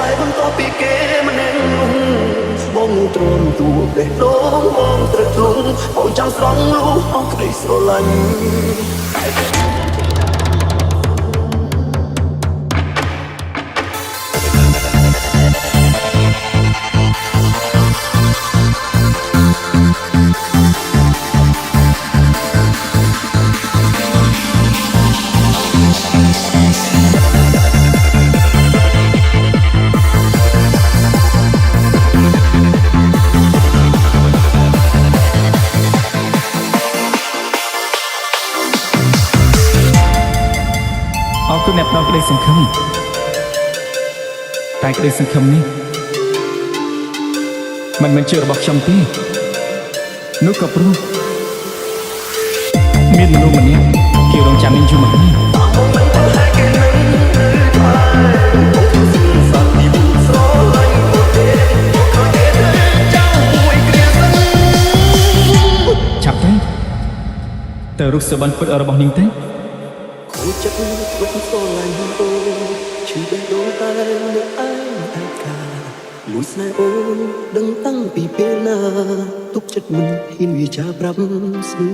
យបន្ទាប់ពីគេម្នាក់នោះបងទ្រាំទួបេះដូងបងត្រឹកទ្រង់បងចង់ស្រង់លុះអស់ក្តីស្រឡាញ់អរគុណអ្នកផ្ដល់ក្តីសង្ឃឹមតែក្តីសង្ឃឹមនេះมันមិនជារបស់ខ្ញុំទេនោះក៏ព្រោះមានមនុស្សម្នាក់គេរងចាំមានយូរមកនេះឆាប់ទៅរុកសុបិនពុតរបស់នាងទៅគូចិត្តទុកស្រឡាញ់អូឈឺបេះដូងតែនៅឯឯកាលួចស្នេហ៍អូដឹងតាំងពីពេលណាទុកចិត្តមិនហ៊ានវាចាប្រាប់ស្នួន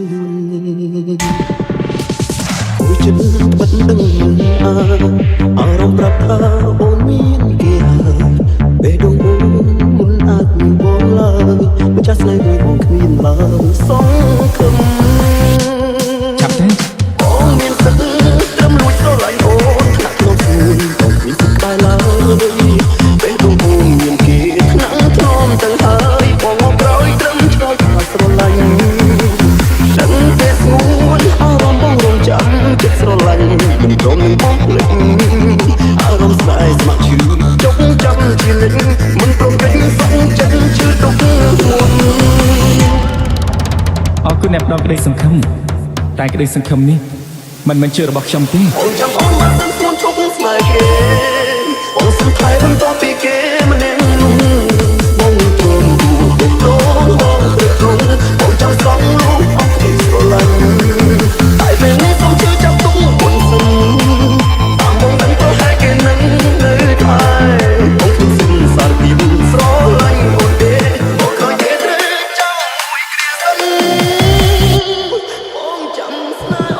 គូចិត្តបាត់ដឹងអារម្មណ៍ប្រាប់ថាអូនមានគេហើយបេះដូងអូមិនអាចមានបងឡើយម្ចាស់ស្នេហ៍មួយបងគ្មានឡើយសង្ឃឹមឆាប់ទៅបងមានទឹកត្រឹមលួចស្រឡាញ់អូនថ្នាក់ក្នុងស្មួយបងគ្មានសុខដែរឡើយពេលដងអូនមានគេថ្នាក់ធ្នមទាំងហើយបងមកក្រោយត្រឹមឆ្លោយថាស្រឡាញ់ដឹងតែស្ងួនអារម្មណ៍បងរងចាំចិត្តស្រឡាញ់មិនព្រមនឹងបងភ្លេចអារម្មណ៍ស្នេហ៍ស្ម័គ្រឈឺចុកចាំជានិចមិនព្រមគេសុខចិត្តឈឺទុកធ្ងន់អរគុណអ្នកផ្ដល់ក្តីសង្ឃឹមតែក្តីសង្ឃឹមនេះมันមិនជារបស់ខ្ញុំទេអូនចាំអូនមកស្ងួនឈប់ស្នេហ៍គេអូនសង្ខេបបន្ទាប់ពីគេម្នាក់នោះបងទ្រាំទួបេះដូងបងត្រឹកទ្រង់បងចង់ស្រង់លុះអស់ក្តីស្រឡាញ់តែពេលនេះសូមជឿចាប់ទុកមុនសិនតាមបងដឹងទៅហើយគេនឹងនៅក្បែរបងគ្មានសិនសារពីស្រឡាញ់អូនទេបងខំទេត្រូវចាំមួយគ្រាសិនបងចាំស្នេហ៍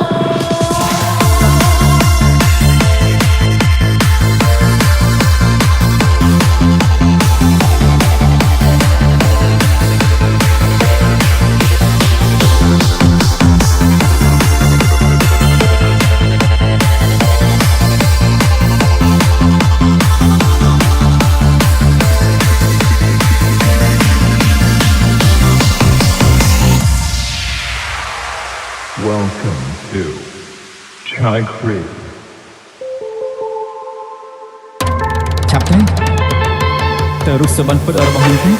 Welcome to Chai Creek. ឆាប់ទៅរុកសុបិនពុតរបស់នាងទៅ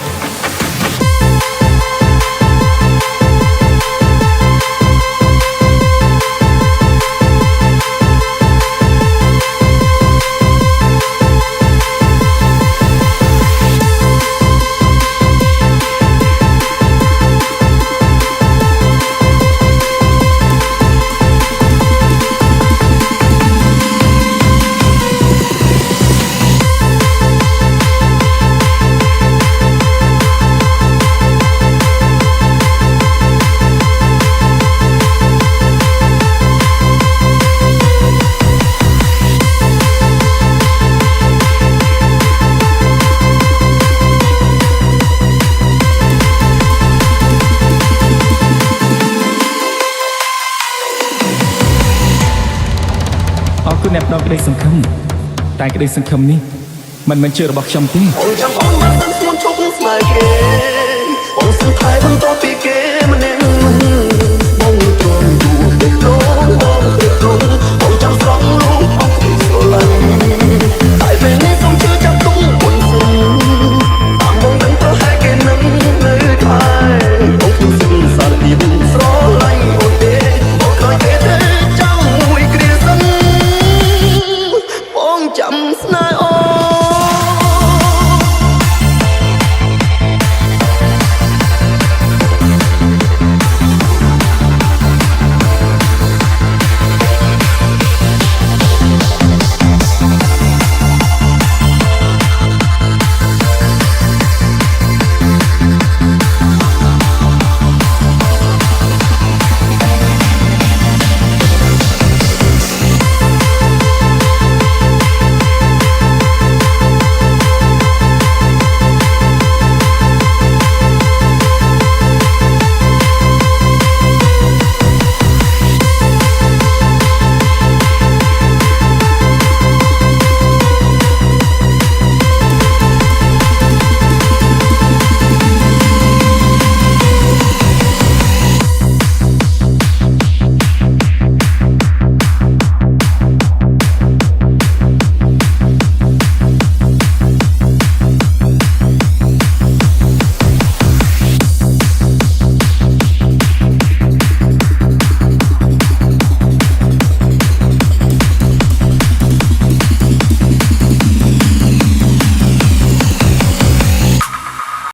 អរគុណអ្នកផ្ដល់ក្តីសង្ឃឹមតែក្តីសង្ឃឹមនេះมันមិនជារបស់ខ្ញុំទេអូនចាំអូនមកស្ងួនឈប់ស្នេហ៍គេអូនសង្ខេបបន្ទាប់ពី